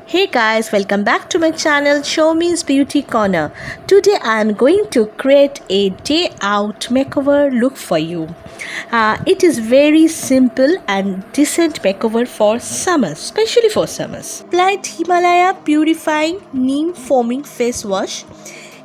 Hey guys, welcome back to my channel Show Me's Beauty Corner. Today I am going to create a day out makeover look for you. It is very simple and decent makeover for summers, especially for summers. Applied Himalaya Purifying Neem Foaming Face Wash.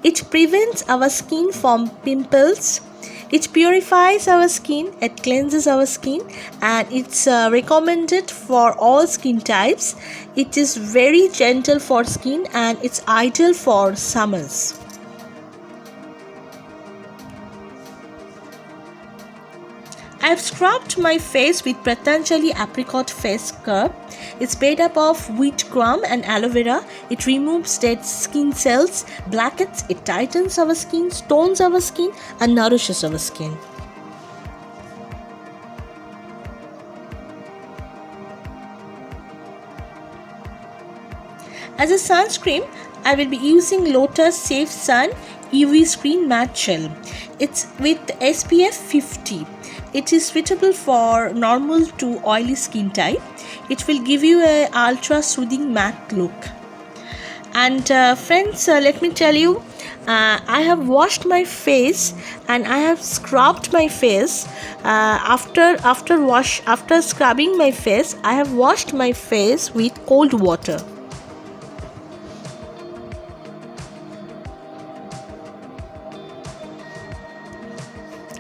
It prevents our skin from pimples. It purifies our skin, it cleanses our skin, and it's recommended for all skin types. It is very gentle for skin and it's ideal for summers. I have scrubbed my face with Patanjali Apricot Face Scrub. It's made up of wheat gram and aloe vera. It removes dead skin cells, blackens, it tightens our skin, tones our skin, and nourishes our skin. As a sunscreen, I will be using Lotus Safe Sun UV Screen Matte Gel. It's with SPF 50. It is suitable for normal to oily skin type. It will give you a ultra soothing matte look. And friends, let me tell you, I have washed my face and I have scrubbed my face. After scrubbing my face, I have washed my face with cold water.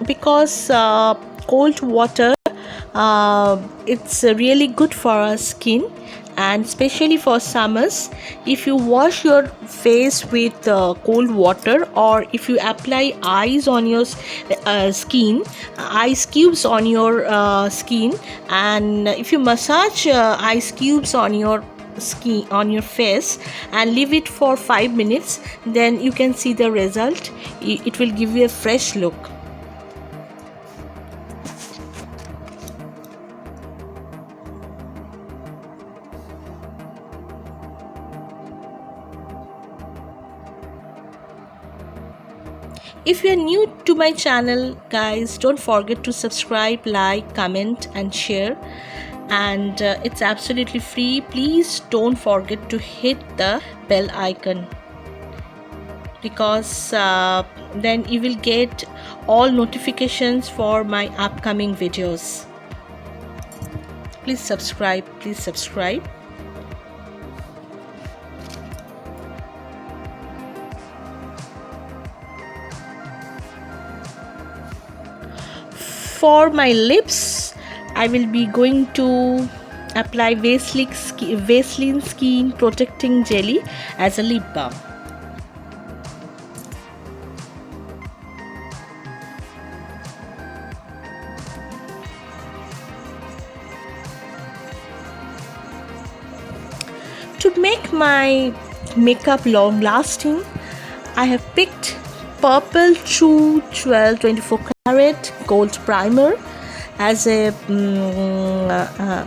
Because cold water it's really good for our skin, and especially for summers. If you wash your face with cold water, or if you apply ice on your skin, ice cubes on your skin, and if you massage ice cubes on your skin on your face and leave it for 5 minutes, then you can see the result. It will give you a fresh look. If you are new to my channel, guys, don't forget to subscribe, like, comment and share, and it's absolutely free. Please don't forget to hit the bell icon, because then you will get all notifications for my upcoming videos. Please subscribe. For my lips, I will be going to apply Vaseline Skin Protecting Jelly as a lip balm. To make my makeup long lasting, I have picked Purple True 24 Carat Gold Primer as a I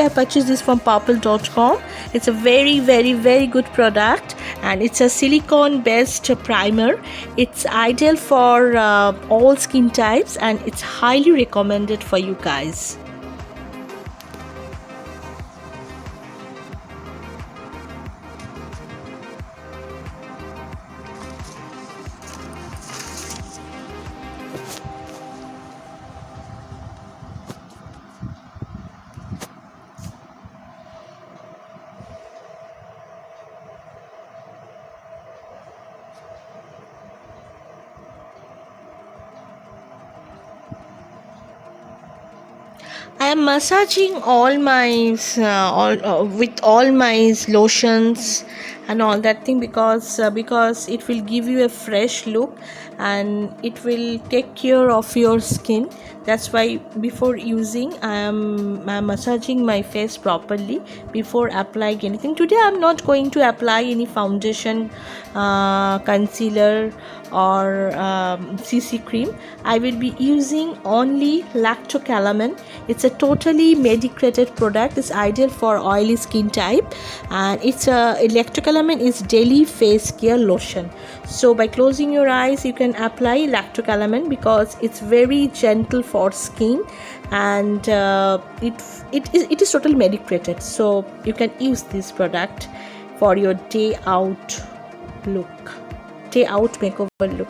purchased this from purple.com. It's a very good product, and it's a silicone based primer. It's ideal for all skin types, and it's highly recommended for you guys. I am massaging all my with all my lotions and all that thing, because it will give you a fresh look and it will take care of your skin. That's why before using, I am massaging my face properly before applying anything. Today I am not going to apply any foundation, concealer or CC cream. I will be using only Lactocalamin. It's a totally medicated product. It's ideal for oily skin type, and it's Lactocalamin is daily face care lotion. So by closing your eyes, you can apply Lactocalamin because it's very gentle for skin, and it is totally medicated, so you can use this product for your look day out makeover look.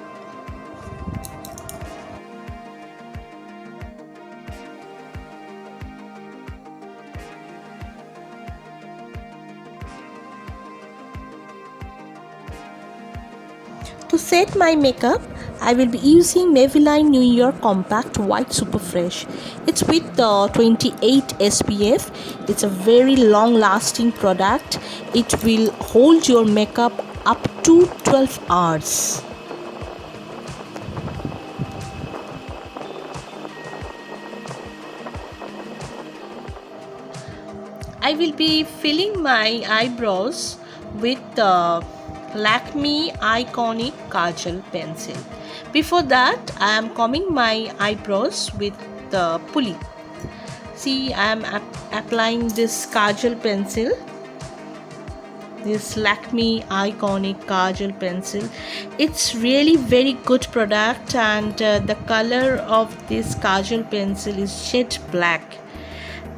To set my makeup, I will be using Maybelline New York Compact White Super Fresh. It's with 28 SPF. It's a very long lasting product. It will hold your makeup up to 12 hours. I will be filling my eyebrows with the Lakme Iconic Kajal pencil. Before that, I am combing my eyebrows with the pulley. See, I am applying this Kajal pencil, this Lakme Iconic Kajal pencil. It's really very good product, and the color of this Kajal pencil is jet black.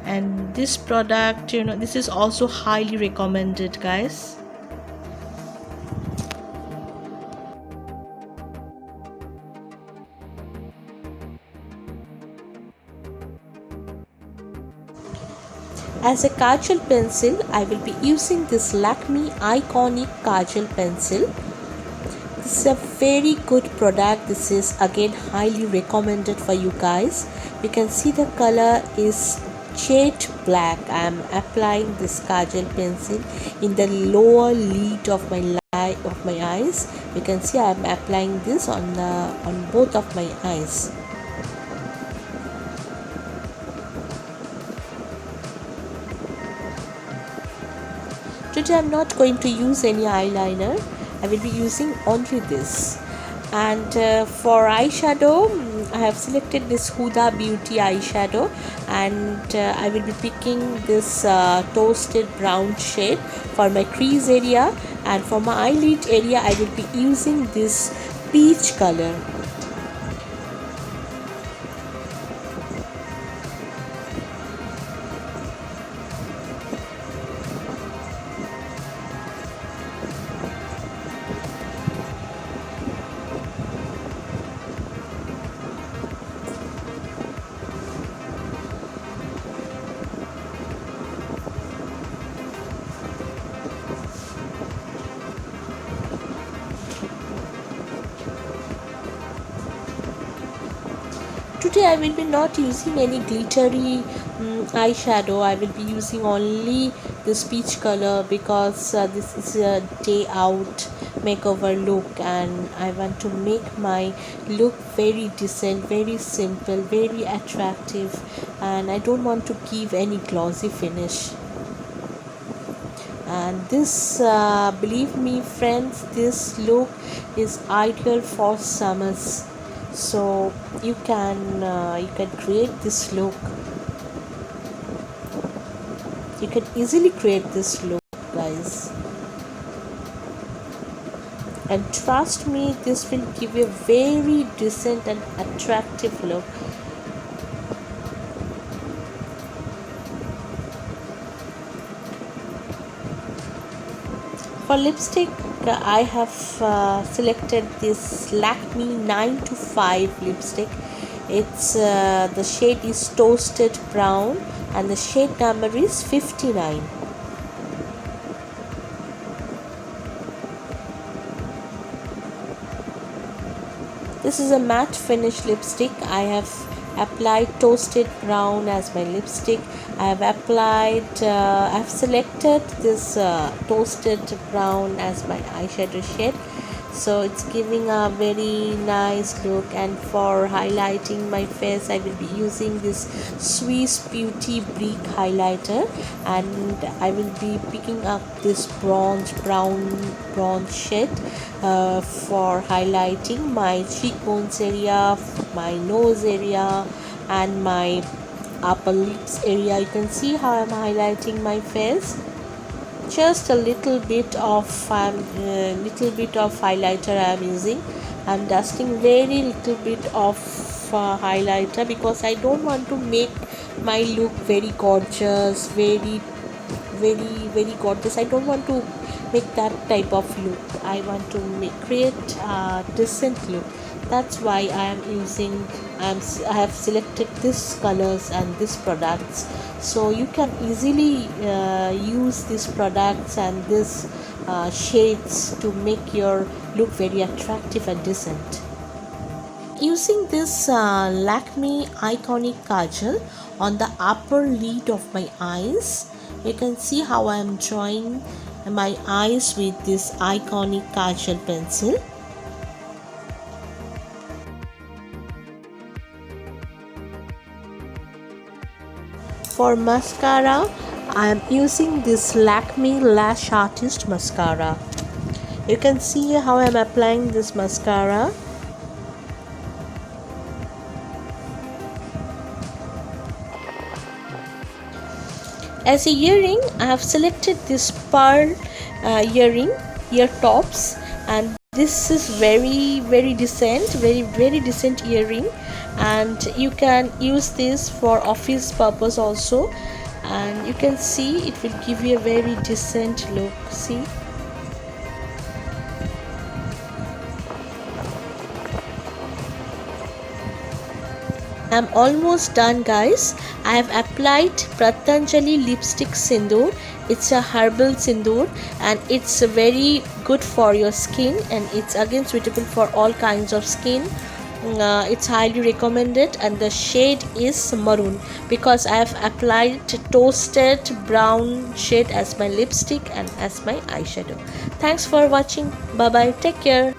And this product, this is also highly recommended, guys. As a kajal pencil, I will be using this Lakme Iconic Kajal pencil. This is a very good product. This is again highly recommended for you guys. You can see the color is jet black. I am applying this kajal pencil in the lower lid of my eyes. You can see I am applying this on both of my eyes. Today I am not going to use any eyeliner. I will be using only this. And for eyeshadow, I have selected this Huda Beauty eyeshadow, and I will be picking this toasted brown shade for my crease area, and for my eyelid area I will be using this peach color. Today I will be not using any glittery eyeshadow. I will be using only this peach color because this is a day out makeover look, and I want to make my look very decent, very simple, very attractive, and I don't want to give any glossy finish. And this believe me friends, this look is ideal for summers, so you can create this look. You can easily create this look, guys, and trust me, this will give you a very decent and attractive look. For lipstick, I have selected this Lakme 9 to 5 lipstick. It's the shade is toasted brown, and the shade number is 59. This is a matte finish lipstick. I have applied toasted brown as my lipstick. I have selected this toasted brown as my eyeshadow shade, so it's giving a very nice look. And for highlighting my face, I will be using this Swiss Beauty Brick highlighter, and I will be picking up this bronze shade for highlighting my cheekbones area, my nose area, and my upper lips area. You can see how I'm highlighting my face. Just a little bit of highlighter I am using. I'm dusting very little bit of highlighter because I don't want to make my look very gorgeous, very gorgeous. I don't want to make that type of look. I want to create a decent look. That's why I have selected these colors and these products. So you can easily use these products and these shades to make your look very attractive and decent. Using this Lakme Iconic Kajal on the upper lid of my eyes, you can see how I am drawing my eyes with this Iconic Kajal pencil. For mascara, I am using this Lakme Lash Artist mascara. You can see how I am applying this mascara. As a earring, I have selected this pearl ear tops, and this is very decent, very decent earring, and you can use this for office purpose also, and you can see it will give you a very decent look. See, I'm almost done, guys. I have applied Patanjali lipstick sindoor. It's a herbal sindoor and it's very good for your skin, and it's again suitable for all kinds of skin. It's highly recommended, and the shade is maroon because I have applied toasted brown shade as my lipstick and as my eyeshadow. Thanks for watching. Bye bye. Take care.